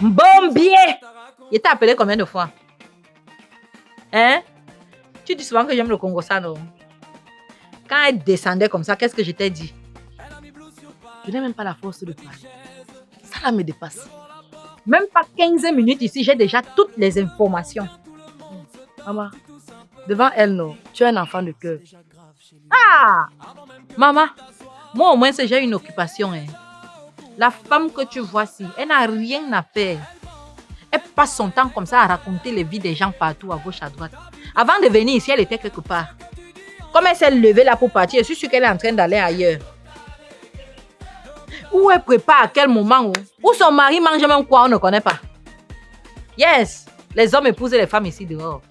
Bombier! Il t'a appelé combien de fois? Hein? Tu dis souvent que j'aime le Congo, ça, non? Quand elle descendait comme ça, qu'est-ce que je t'ai dit? Je n'ai même pas la force de parler. Ça là me dépasse. Même pas 15 minutes ici, j'ai déjà toutes les informations. Maman, devant elle, non, tu es un enfant de cœur. Ah! Maman, moi au moins j'ai une occupation. Hein. La femme que tu vois ici, elle n'a rien à faire. Elle passe son temps comme ça à raconter les vies des gens partout, à gauche, à droite. Avant de venir ici, elle était quelque part. Comme elle s'est levée là pour partir, je suis sûre qu'elle est en train d'aller ailleurs. Où elle prépare, à quel moment, où son mari mange même quoi, on ne connaît pas. Yes, les hommes épousent les femmes ici dehors.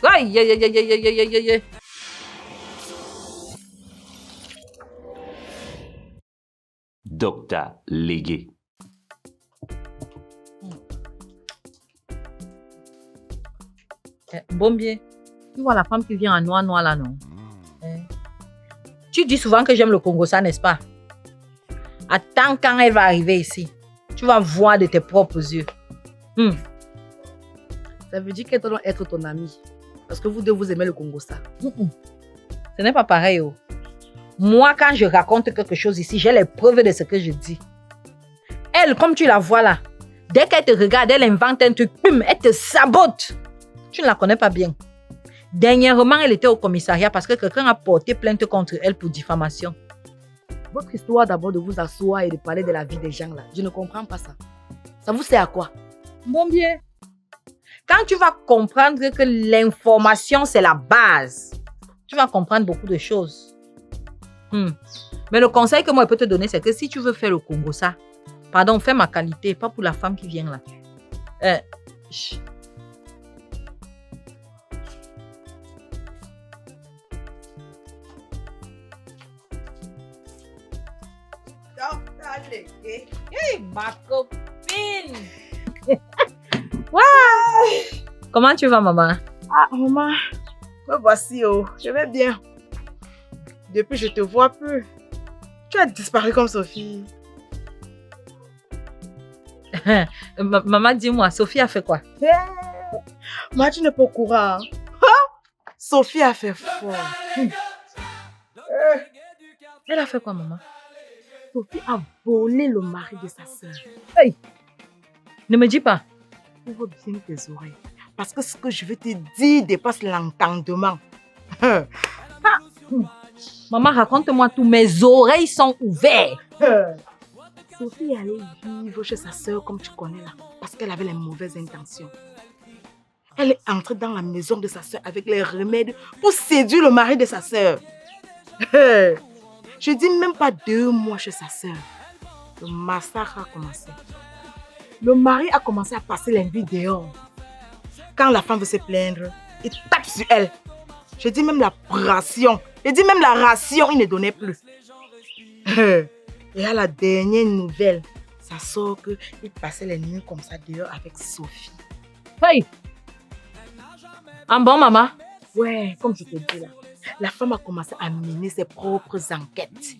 Aïe, aïe, aïe, aïe, aïe, aïe, aïe, aïe. Docteur Légué. Bombier, tu vois la femme qui vient en noir là, non? Tu dis souvent que j'aime le Congo, ça, n'est-ce pas? Attends quand elle va arriver ici. Tu vas voir de tes propres yeux. Ça veut dire qu'elle doit être ton amie. Parce que vous deux, vous aimez le Congo, ça. Ce n'est pas pareil. Oh. Moi, quand je raconte quelque chose ici, j'ai les preuves de ce que je dis. Elle, comme tu la vois là, dès qu'elle te regarde, elle invente un truc, elle te sabote. Tu ne la connais pas bien. Dernièrement, elle était au commissariat parce que quelqu'un a porté plainte contre elle pour diffamation. Votre histoire d'abord de vous asseoir et de parler de la vie des gens là, je ne comprends pas ça. Ça vous sert à quoi? Bombier, quand tu vas comprendre que l'information c'est la base, tu vas comprendre beaucoup de choses. Mais le conseil que moi je peux te donner, c'est que si tu veux faire le Congo, ça, pardon, fais ma qualité, pas pour la femme qui vient là. Hey, ma copine! Wow! Comment tu vas, maman? Ah, maman, me voici, oh. Je vais bien. Depuis, je te vois plus. Tu as disparu comme Sophie. Maman, dis-moi, Sophie a fait quoi? Moi, tu n'es pas au courant. Sophie a fait fort. Elle a fait quoi, maman? Sophie a volé le mari de sa sœur. Hey! Ne me dis pas. Ouvre bien tes oreilles. Parce que ce que je vais te dire dépasse l'entendement. Maman, raconte-moi tout. Mes oreilles sont ouvertes. Sophie est allée vivre chez sa sœur comme tu connais là. Parce qu'elle avait les mauvaises intentions. Elle est entrée dans la maison de sa sœur avec les remèdes pour séduire le mari de sa sœur. Je dis même pas 2 mois chez sa sœur. Le massacre a commencé. Le mari a commencé à passer la nuit dehors. Quand la femme veut se plaindre, il tape sur elle. Je dis même la ration. Je dis même la ration, il ne donnait plus. Et à la dernière nouvelle, ça sort qu'il passait les nuits comme ça dehors avec Sophie. Hey! En bon, maman? Ouais, comme je te dis là. La femme a commencé à mener ses propres enquêtes.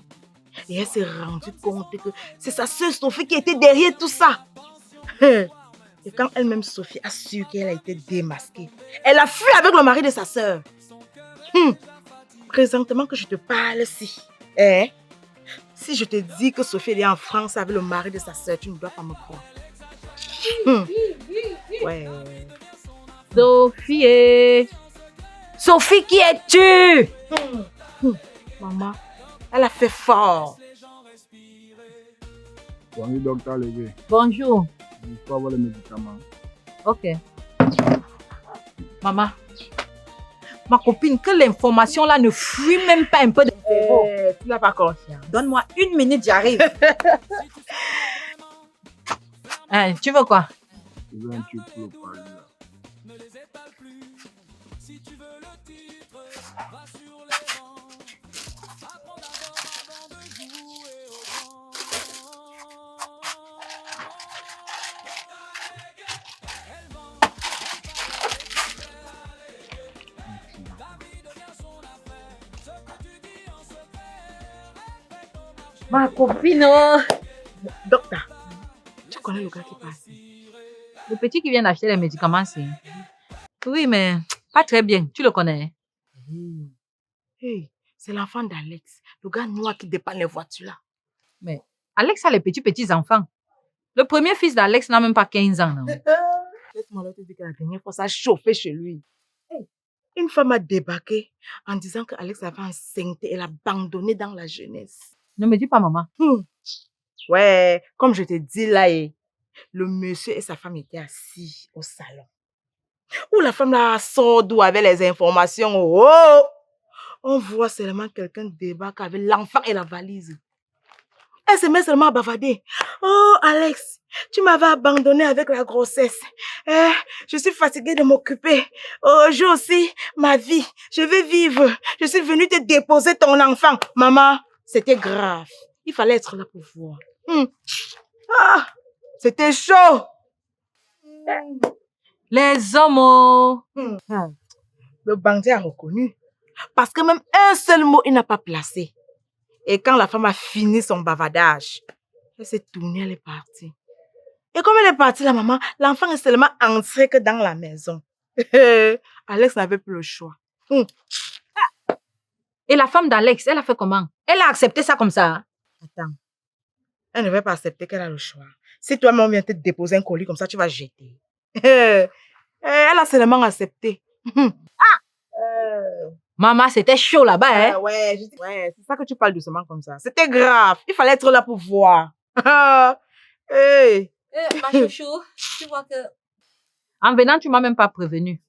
Et elle s'est rendue compte que c'est sa sœur Sophie qui était derrière tout ça. Et quand elle-même Sophie a su qu'elle a été démasquée, elle a fui avec le mari de sa sœur. Présentement que je te parle si je te dis que Sophie est en France avec le mari de sa sœur, tu ne dois pas me croire. Ouais. Sophie! Sophie, qui es-tu? Maman, elle a fait fort. Bonjour, docteur Légué. Bonjour. Il faut avoir les médicaments. Ok. Maman, ma copine, que l'information là ne fuit même pas un peu de cerveau. Tu n'as pas confiance. Donne-moi 1 minute, j'arrive. Tu veux quoi? Je veux un tube pour le pari là. Ma copine, oh. Docteur, tu Tu connais le gars qui passe? Le petit qui vient d'acheter les médicaments, c'est... Oui, mais pas très bien. Tu le connais? Hey, c'est l'enfant d'Alex, le gars noir qui dépanne les voitures là. Mais Alex a les petits enfants. Le premier fils d'Alex n'a même pas 15 ans. Non? Laisse-moi te dire que la dernière fois, ça a chauffé chez lui. Hey, une femme a débarqué en disant que Alex avait enceinte et l'a abandonné dans la jeunesse. Ne me dis pas, maman. Ouais, comme je te dis là, le monsieur et sa femme étaient assis au salon. Où la femme là sort d'où avec les informations. Oh! On voit seulement quelqu'un débarquer avec l'enfant et la valise. Elle se met seulement à bavarder. Oh, Alex, tu m'avais abandonné avec la grossesse. Je suis fatiguée de m'occuper. Oh, j'ai aussi ma vie. Je vais vivre. Je suis venue te déposer ton enfant. Maman, c'était grave. Il fallait être là pour voir. Ah, c'était chaud. Les hommes, oh. Le bandit a reconnu. Parce que même un seul mot, il n'a pas placé. Et quand la femme a fini son bavardage, elle s'est tournée, elle est partie. Et comme elle est partie, la maman, l'enfant est seulement entré que dans la maison. Alex n'avait plus le choix. Et la femme d'Alex, elle a fait comment? Elle a accepté ça comme ça? Attends. Elle ne va pas accepter qu'elle a le choix. Si toi-même on vient te déposer un colis comme ça, tu vas jeter. Elle a seulement accepté. Maman, c'était chaud là-bas, hein? Ouais, c'est ça que tu parles doucement comme ça. C'était grave. Il fallait être là pour voir. Hey. Ma chouchou, tu vois que... En venant, tu m'as même pas prévenu.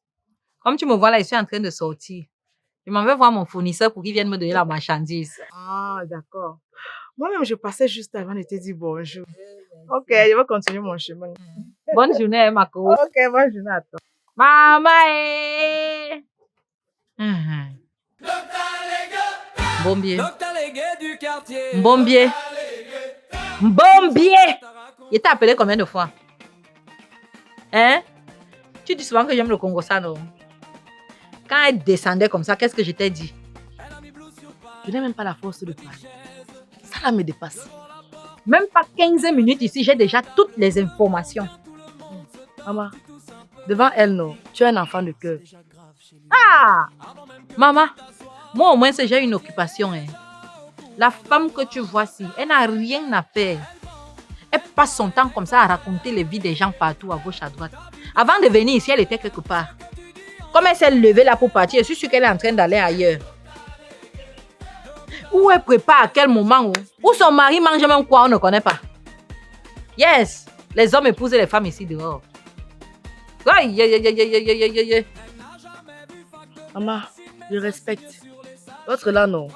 Comme tu me vois là, je suis en train de sortir. Je m'en vais voir mon fournisseur pour qu'il vienne me donner la marchandise. Ah, d'accord. Moi-même, je passais juste avant de te dire bonjour. Ok, je vais continuer mon chemin. Bonne journée, ma co. Ok, bonne journée à toi. Maman, Bombier. Bombier. Bombier. Il t'a appelé combien de fois? Hein? Tu dis souvent que j'aime le Congo, ça, non? Quand elle descendait comme ça, qu'est-ce que je t'ai dit? Je n'ai même pas la force de parler. Ça là me dépasse. Même pas 15 minutes ici, j'ai déjà toutes les informations. Maman, devant elle, non, tu es un enfant de cœur. Ah! Maman, moi au moins j'ai une occupation. Hein. La femme que tu vois ici, elle n'a rien à faire. Elle passe son temps comme ça à raconter les vies des gens partout, à gauche, à droite. Avant de venir ici, elle était quelque part. Comme elle s'est levée là pour partir, je suis sûre qu'elle est en train d'aller ailleurs. Où elle prépare, à quel moment, où son mari mange même quoi, on ne connaît pas. Yes, les hommes épousent les femmes ici dehors. Aïe, aïe, aïe, aïe, aïe, aïe, aïe. Maman, je respecte. L'autre là, non.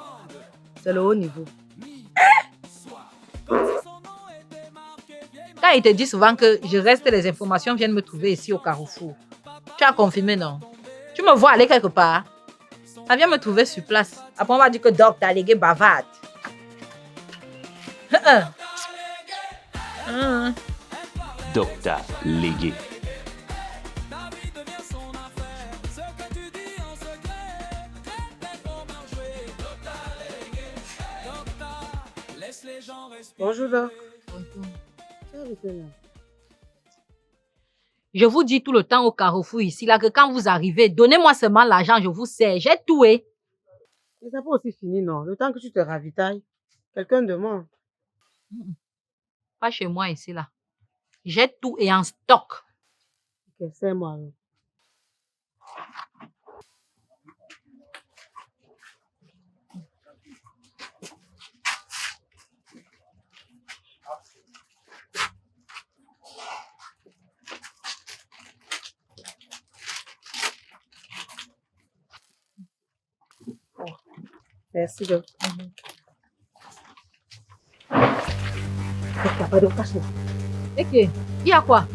C'est le haut niveau. Quand il te dit souvent que je reste, les informations viennent me trouver ici au Carrefour. Tu as confirmé, non? Tu me vois aller quelque part? Ça vient me trouver sur place. Après, on va dire que Docteur Légué bavarde. Docteur Légué. Bonjour, Doc. Je vous dis tout le temps au Carrefour ici, là, que quand vous arrivez, donnez-moi seulement l'argent, je vous sers. J'ai tout, Mais ça pas aussi fini, non? Le temps que tu te ravitailles, quelqu'un demande. Pas chez moi ici, là. J'ai tout et en stock. Ok, c'est moi. Alors. Merci, Doc. Et qui? Il y a quoi?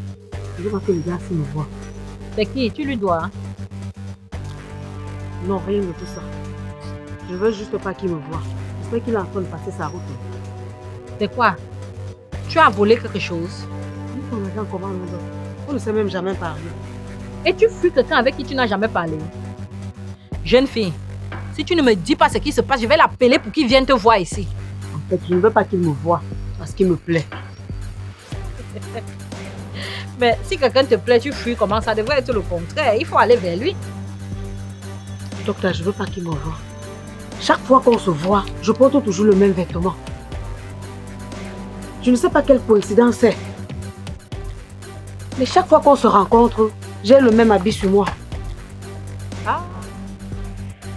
Je veux pas que le gars me voit. C'est qui? Tu lui dois, hein? Non, rien de tout ça. Je veux juste pas qu'il me voie. J'espère qu'il est en train de passer sa route. C'est quoi? Tu as volé quelque chose? Dis ton argent comment, mon Doc? On ne sait même jamais parler. Et tu fuis quelqu'un avec qui tu n'as jamais parlé? Jeune fille, si tu ne me dis pas ce qui se passe, je vais l'appeler pour qu'il vienne te voir ici. En fait, je ne veux pas qu'il me voie parce qu'il me plaît. Mais si quelqu'un te plaît, tu fuis, comment ça devrait être le contraire. Il faut aller vers lui. Docteur, je veux pas qu'il me voie. Chaque fois qu'on se voit, je porte toujours le même vêtement. Je ne sais pas quelle coïncidence c'est. Mais chaque fois qu'on se rencontre, j'ai le même habit sur moi. Ah,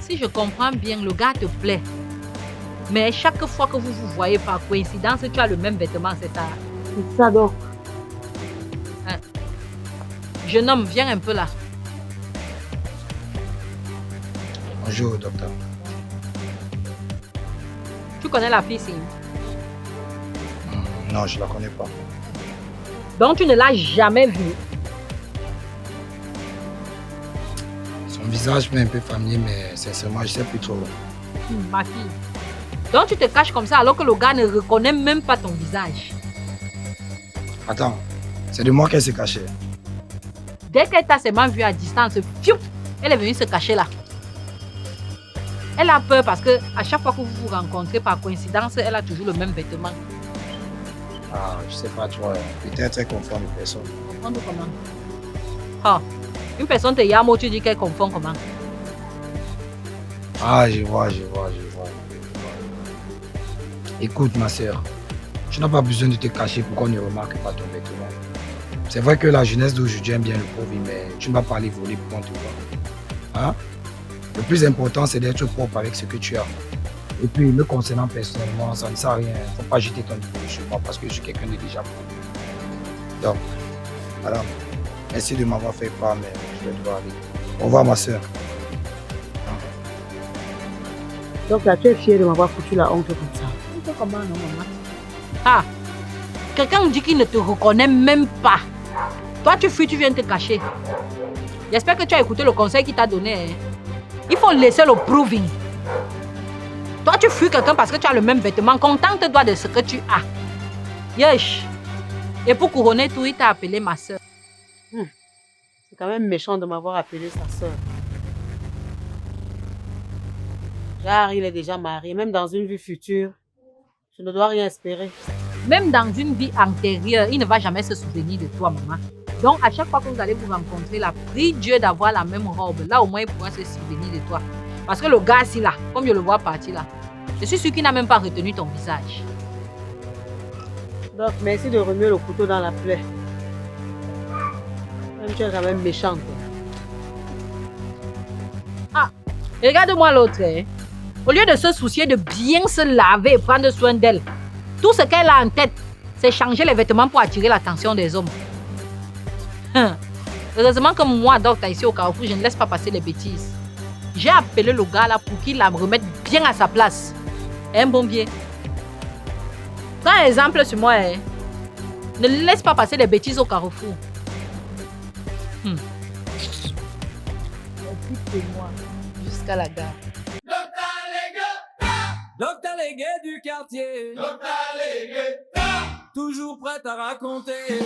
si je comprends bien, le gars te plaît. Mais chaque fois que vous vous voyez par coïncidence, tu as le même vêtement, c'est ça? C'est ça donc. Jeune homme, viens un peu là. Bonjour, docteur. Tu connais la fille, si? Non, je la connais pas. Donc tu ne l'as jamais vue. Son visage m'est un peu familier, mais sincèrement, je sais plus trop. Ma fille. Donc tu te caches comme ça alors que le gars ne reconnaît même pas ton visage. Attends, c'est de moi qu'elle s'est cachée. Dès qu'elle t'a seulement vu à distance, fiou, elle est venue se cacher là. Elle a peur parce que à chaque fois que vous vous rencontrez par coïncidence, elle a toujours le même vêtement. Ah, je sais pas trop. Peut-être elle confond les personnes. Comprendre comment? Ah, une personne te yamo, tu dis qu'elle confond comment? Ah, je vois. Écoute, ma soeur, tu n'as pas besoin de te cacher pour qu'on ne remarque pas ton vêtement. C'est vrai que la jeunesse d'aujourd'hui aime bien le pauvre, mais tu ne vas pas aller voler pour qu'on te voit. Hein? Le plus important, c'est d'être propre avec ce que tu as. Et puis, me concernant personnellement, ça ne sert à rien. Il ne faut pas jeter ton diplôme sur moi parce que je suis quelqu'un de déjà propre. Donc, madame, merci de m'avoir fait part, mais je vais devoir aller. Au revoir, ma soeur. Donc là, tu es fière de m'avoir foutu la honte comme ça. Comment non, maman? Ah, quelqu'un me dit qu'il ne te reconnaît même pas. Toi, tu fuis, tu viens te cacher. J'espère que tu as écouté le conseil qu'il t'a donné. Hein. Il faut laisser le proving. Toi, tu fuis quelqu'un parce que tu as le même vêtement. Contente-toi de ce que tu as. Yesh. Et pour couronner tout, il t'a appelé ma soeur. C'est quand même méchant de m'avoir appelé sa soeur. Jar, il est déjà marié, même dans une vie future. Je ne dois rien espérer. Même dans une vie antérieure, il ne va jamais se souvenir de toi, maman. Donc, à chaque fois que vous allez vous rencontrer, là, prie Dieu d'avoir la même robe. Là, au moins, il pourra se souvenir de toi. Parce que le gars, ici, là, comme je le vois partir, là, je suis sûr qu'il n'a même pas retenu ton visage. Donc, merci de remuer le couteau dans la plaie. Même tu es quand même méchante. Ah, regarde-moi l'autre. Hein. Au lieu de se soucier de bien se laver et prendre soin d'elle, tout ce qu'elle a en tête, c'est changer les vêtements pour attirer l'attention des hommes. Heureusement que moi, docteur, ici au Carrefour, je ne laisse pas passer les bêtises. J'ai appelé le gars là pour qu'il la remette bien à sa place. Un bon pied. Prends un exemple sur moi. Hein. Ne laisse pas passer les bêtises au Carrefour. Écoutez-moi jusqu'à la gare. Docteur Légué du quartier. Docteur Légué. Toujours prêt à raconter.